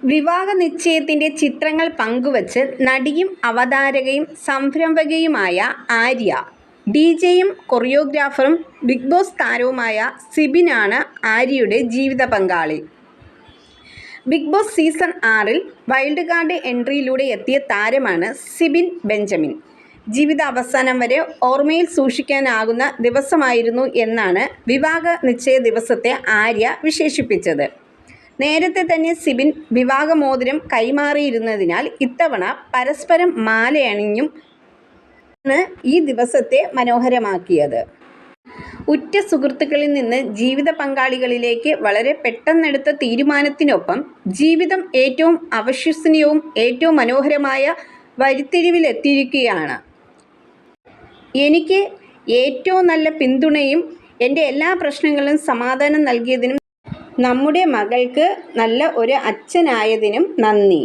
വിവാഹ നിശ്ചയത്തിൻ്റെ ചിത്രങ്ങൾ പങ്കുവച്ച് നടിയും അവതാരകയും സംരംഭകയുമായ ആര്യ, ഡിജെയും കൊറിയോഗ്രാഫറും ബിഗ് ബോസ് താരവുമായ സിബിനാണ് ആര്യയുടെ ജീവിത പങ്കാളി. ബിഗ് ബോസ് സീസൺ 6-ൽ വൈൽഡ് കാർഡ് എൻട്രിയിലൂടെ എത്തിയ താരമാണ് സിബിൻ ബെഞ്ചമിൻ. ജീവിത അവസാനം വരെ ഓർമ്മയിൽ സൂക്ഷിക്കാനാകുന്ന ദിവസമായിരുന്നു എന്നാണ് വിവാഹ നിശ്ചയ ദിവസത്തെ ആര്യ വിശേഷിപ്പിച്ചത്. നേരത്തെ തന്നെ സിബിൻ വിവാഹമോതിരം കൈമാറിയിരുന്നതിനാൽ ഇത്തവണ പരസ്പരം മാലയണിഞ്ഞും ആണ് ഈ ദിവസത്തെ മനോഹരമാക്കിയത്. ഉറ്റ സുഹൃത്തുക്കളിൽ നിന്ന് ജീവിത പങ്കാളികളിലേക്ക് വളരെ പെട്ടെന്നെടുത്ത തീരുമാനത്തിനൊപ്പം ജീവിതം ഏറ്റവും അവിശ്വസനീയവും ഏറ്റവും മനോഹരമായ വഴിത്തിരിവിലെത്തിയിരിക്കുകയാണ്. എനിക്ക് ഏറ്റവും നല്ല പിന്തുണയും എൻ്റെ എല്ലാ പ്രശ്നങ്ങളിലും സമാധാനം നൽകിയതിനും നമ്മുടെ മകൾക്ക് നല്ല ഒരു അച്ഛനായതിനും നന്ദി.